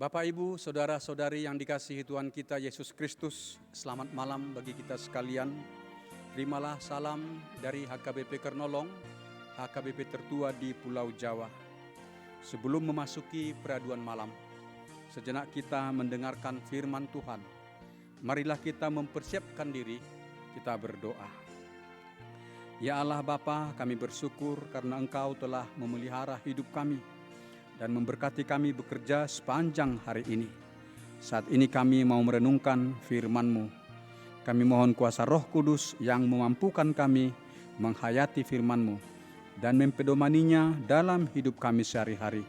Bapak, Ibu, Saudara-saudari yang dikasihi Tuhan kita Yesus Kristus, selamat malam bagi kita sekalian. Terimalah salam dari HKBP Kernolong, HKBP tertua di Pulau Jawa. Sebelum memasuki peraduan malam, sejenak kita mendengarkan firman Tuhan. Marilah kita mempersiapkan diri, kita berdoa. Ya Allah Bapa, kami bersyukur karena Engkau telah memelihara hidup kami dan memberkati kami bekerja sepanjang hari ini. Saat ini kami mau merenungkan firman-Mu. Kami mohon kuasa Roh Kudus yang memampukan kami menghayati firman-Mu dan mempedomaninya dalam hidup kami sehari-hari.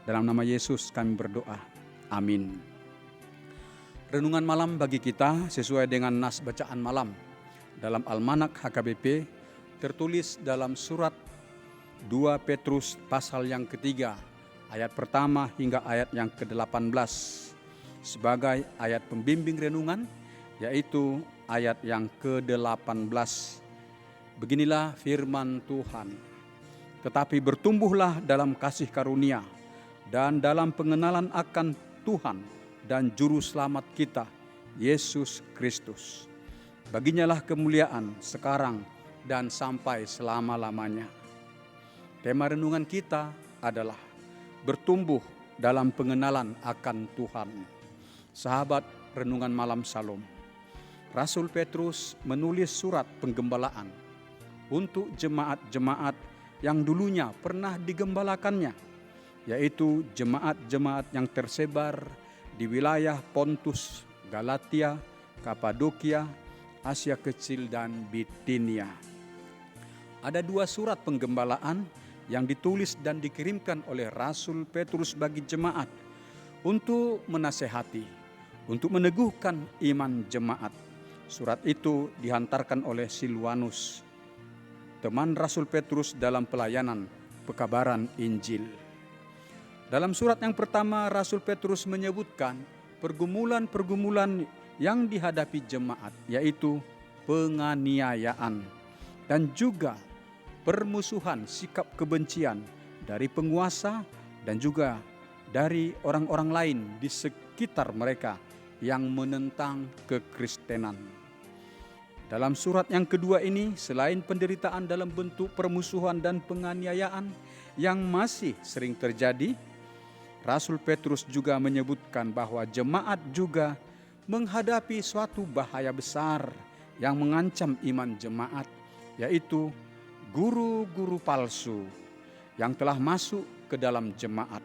Dalam nama Yesus kami berdoa. Amin. Renungan malam bagi kita sesuai dengan nas bacaan malam dalam Almanak HKBP tertulis dalam surat 2 Petrus pasal yang ketiga, ayat pertama hingga ayat yang ke-18 sebagai ayat pembimbing renungan, yaitu ayat yang ke-18. Beginilah firman Tuhan. Tetapi bertumbuhlah dalam kasih karunia dan dalam pengenalan akan Tuhan dan Juru Selamat kita, Yesus Kristus. Baginyalah kemuliaan sekarang dan sampai selama-lamanya. Tema renungan kita adalah bertumbuh dalam pengenalan akan Tuhan. Sahabat renungan malam Salom, Rasul Petrus menulis surat penggembalaan untuk jemaat-jemaat yang dulunya pernah digembalakannya, yaitu jemaat-jemaat yang tersebar di wilayah Pontus, Galatia, Kapadokia, Asia Kecil, dan Bitinia. Ada 2 surat penggembalaan yang ditulis dan dikirimkan oleh Rasul Petrus bagi jemaat untuk menasehati, untuk meneguhkan iman jemaat. Surat itu dihantarkan oleh Silwanus, teman Rasul Petrus dalam pelayanan pekabaran Injil. Dalam surat yang pertama, Rasul Petrus menyebutkan pergumulan-pergumulan yang dihadapi jemaat, yaitu penganiayaan dan juga permusuhan, sikap kebencian dari penguasa dan juga dari orang-orang lain di sekitar mereka yang menentang kekristenan. Dalam surat yang kedua ini, selain penderitaan dalam bentuk permusuhan dan penganiayaan yang masih sering terjadi, Rasul Petrus juga menyebutkan bahwa jemaat juga menghadapi suatu bahaya besar yang mengancam iman jemaat, yaitu guru-guru palsu yang telah masuk ke dalam jemaat,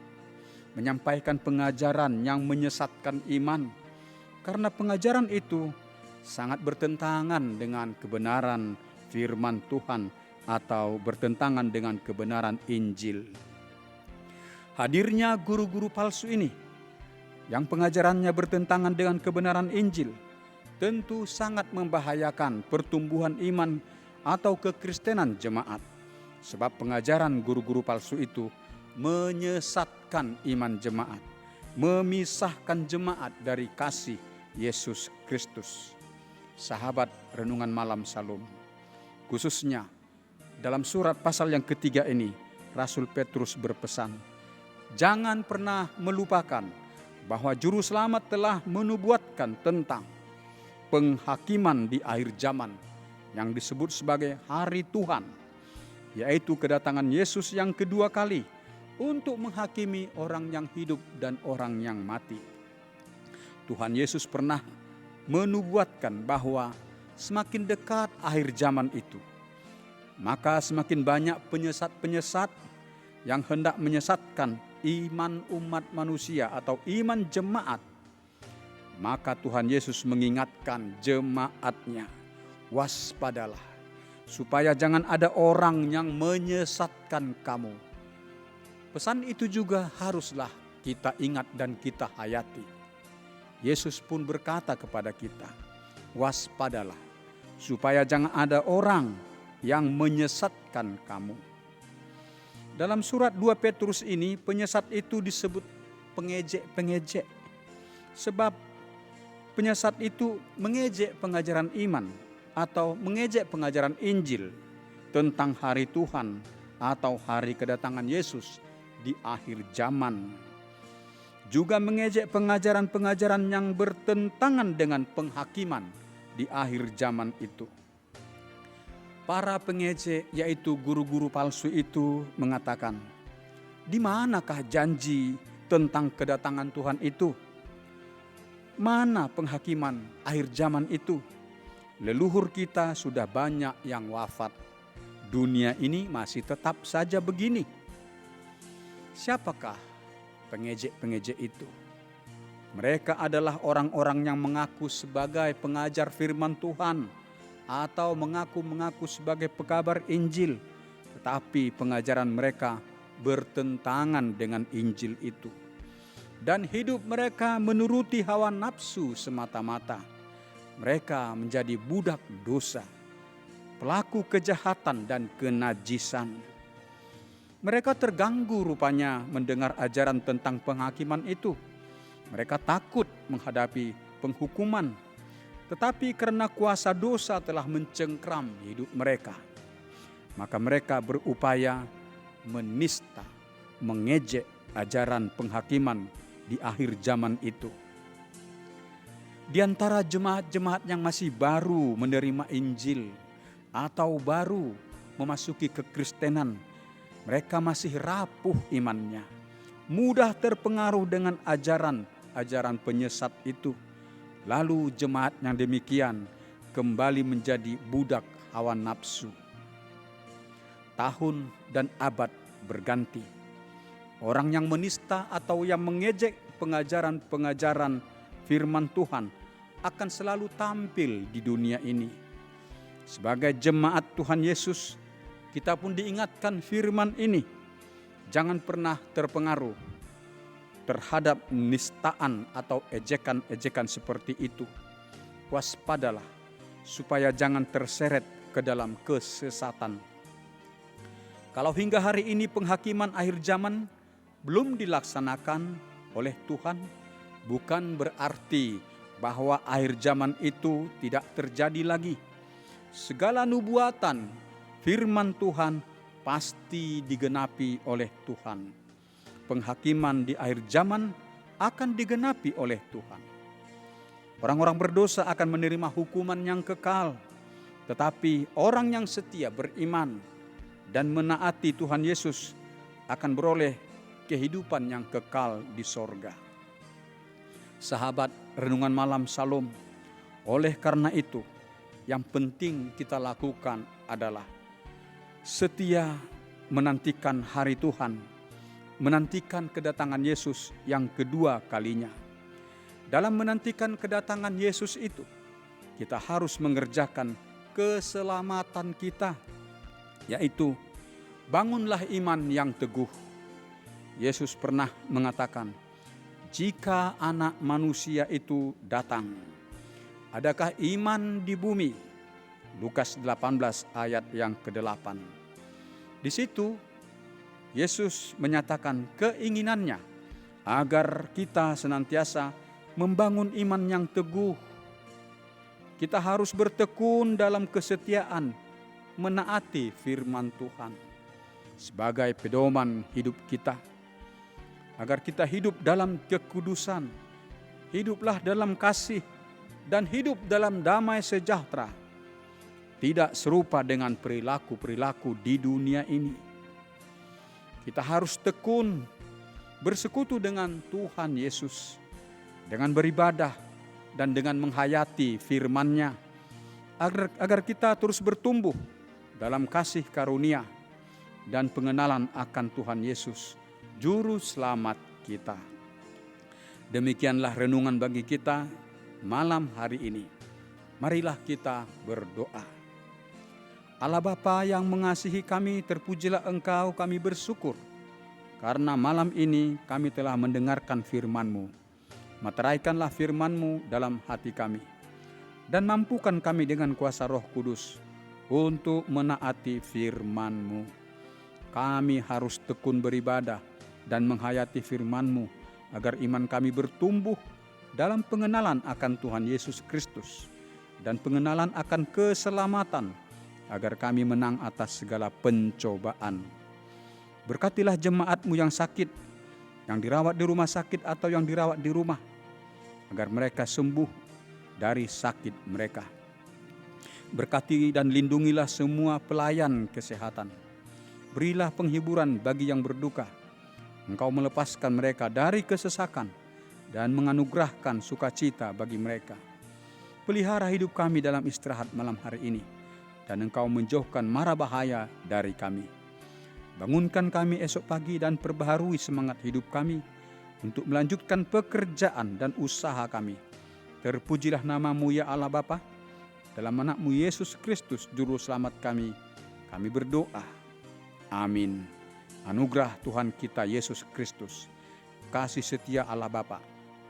menyampaikan pengajaran yang menyesatkan iman, karena pengajaran itu sangat bertentangan dengan kebenaran firman Tuhan atau bertentangan dengan kebenaran Injil. Hadirnya guru-guru palsu ini yang pengajarannya bertentangan dengan kebenaran Injil tentu sangat membahayakan pertumbuhan iman atau kekristenan jemaat, sebab pengajaran guru-guru palsu itu menyesatkan iman jemaat, memisahkan jemaat dari kasih Yesus Kristus. Sahabat renungan malam Salom, khususnya dalam surat pasal yang ketiga ini, Rasul Petrus berpesan, jangan pernah melupakan bahwa Juru Selamat telah menubuatkan tentang penghakiman di akhir zaman yang disebut sebagai hari Tuhan, yaitu kedatangan Yesus yang kedua kali untuk menghakimi orang yang hidup dan orang yang mati. Tuhan Yesus pernah menubuatkan bahwa semakin dekat akhir zaman itu, maka semakin banyak penyesat-penyesat yang hendak menyesatkan iman umat manusia atau iman jemaat. Maka Tuhan Yesus mengingatkan jemaatnya, waspadalah, supaya jangan ada orang yang menyesatkan kamu. Pesan itu juga haruslah kita ingat dan kita hayati. Yesus pun berkata kepada kita, waspadalah, supaya jangan ada orang yang menyesatkan kamu. Dalam surat 2 Petrus ini, penyesat itu disebut pengejek-pengejek. Sebab penyesat itu mengejek pengajaran iman atau mengejek pengajaran Injil tentang hari Tuhan atau hari kedatangan Yesus di akhir zaman. juga mengejek pengajaran-pengajaran yang bertentangan dengan penghakiman di akhir zaman itu. Para pengejek, yaitu guru-guru palsu itu, mengatakan, "Di manakah janji tentang kedatangan Tuhan itu? Mana penghakiman akhir zaman itu? Leluhur kita sudah banyak yang wafat. Dunia ini masih tetap saja begini." Siapakah pengejek-pengejek itu? Mereka adalah orang-orang yang mengaku sebagai pengajar firman Tuhan atau mengaku sebagai pekabar Injil, tetapi pengajaran mereka bertentangan dengan Injil itu. Dan hidup mereka menuruti hawa nafsu semata-mata. Mereka menjadi budak dosa, pelaku kejahatan dan kenajisan. Mereka terganggu rupanya mendengar ajaran tentang penghakiman itu. Mereka takut menghadapi penghukuman, tetapi karena kuasa dosa telah mencengkram hidup mereka, maka mereka berupaya menista, mengejek ajaran penghakiman di akhir zaman itu. Di antara jemaat-jemaat yang masih baru menerima Injil atau baru memasuki kekristenan, mereka masih rapuh imannya, mudah terpengaruh dengan ajaran penyesat itu. Lalu jemaat yang demikian kembali menjadi budak hawa nafsu. Tahun dan abad berganti. Orang yang menista atau yang mengejek pengajaran-pengajaran firman Tuhan akan selalu tampil di dunia ini. Sebagai jemaat Tuhan Yesus, kita pun diingatkan firman ini. Jangan pernah terpengaruh terhadap nistaan atau ejekan-ejekan seperti itu. Waspadalah supaya jangan terseret ke dalam kesesatan. Kalau hingga hari ini penghakiman akhir zaman belum dilaksanakan oleh Tuhan, bukan berarti bahwa akhir zaman itu tidak terjadi lagi. Segala nubuatan firman Tuhan pasti digenapi oleh Tuhan. Penghakiman di akhir zaman akan digenapi oleh Tuhan. Orang-orang berdosa akan menerima hukuman yang kekal, tetapi orang yang setia beriman dan menaati Tuhan Yesus akan beroleh kehidupan yang kekal di sorga. Sahabat Renungan Malam Salom, oleh karena itu yang penting kita lakukan adalah setia menantikan hari Tuhan, menantikan kedatangan Yesus yang kedua kalinya. Dalam menantikan kedatangan Yesus itu, kita harus mengerjakan keselamatan kita, yaitu bangunlah iman yang teguh. Yesus pernah mengatakan, "Jika Anak Manusia itu datang, adakah iman di bumi?" Lukas 18 ayat yang ke-8. Di situ Yesus menyatakan keinginannya agar kita senantiasa membangun iman yang teguh. Kita harus bertekun dalam kesetiaan, menaati firman Tuhan sebagai pedoman hidup kita. Agar kita hidup dalam kekudusan, hiduplah dalam kasih, dan hidup dalam damai sejahtera. Tidak serupa dengan perilaku-perilaku di dunia ini. Kita harus tekun bersekutu dengan Tuhan Yesus, dengan beribadah dan dengan menghayati firman-Nya, agar kita terus bertumbuh dalam kasih karunia dan pengenalan akan Tuhan Yesus, Juru Selamat kita. Demikianlah renungan bagi kita malam hari ini. Marilah kita berdoa. Allah Bapa yang mengasihi kami, terpujilah Engkau, kami bersyukur karena malam ini kami telah mendengarkan firman-Mu. Materaikanlah firman-Mu dalam hati kami dan mampukan kami dengan kuasa Roh Kudus untuk menaati firman-Mu. Kami harus tekun beribadah dan menghayati firman-Mu agar iman kami bertumbuh dalam pengenalan akan Tuhan Yesus Kristus dan pengenalan akan keselamatan, agar kami menang atas segala pencobaan. Berkatilah jemaat-Mu yang sakit, yang dirawat di rumah sakit atau yang dirawat di rumah, agar mereka sembuh dari sakit mereka. Berkati dan lindungilah semua pelayan kesehatan. Berilah penghiburan bagi yang berduka. Engkau melepaskan mereka dari kesesakan dan menganugerahkan sukacita bagi mereka. Pelihara hidup kami dalam istirahat malam hari ini, dan Engkau menjauhkan mara bahaya dari kami. Bangunkan kami esok pagi dan perbaharui semangat hidup kami untuk melanjutkan pekerjaan dan usaha kami. Terpujilah nama-Mu ya Allah Bapa. Dalam anak-Mu Yesus Kristus Juru Selamat kami berdoa. Amin. Anugerah Tuhan kita Yesus Kristus, kasih setia Allah Bapa,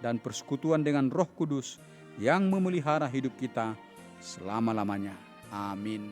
dan persekutuan dengan Roh Kudus yang memelihara hidup kita selama-lamanya. Amin.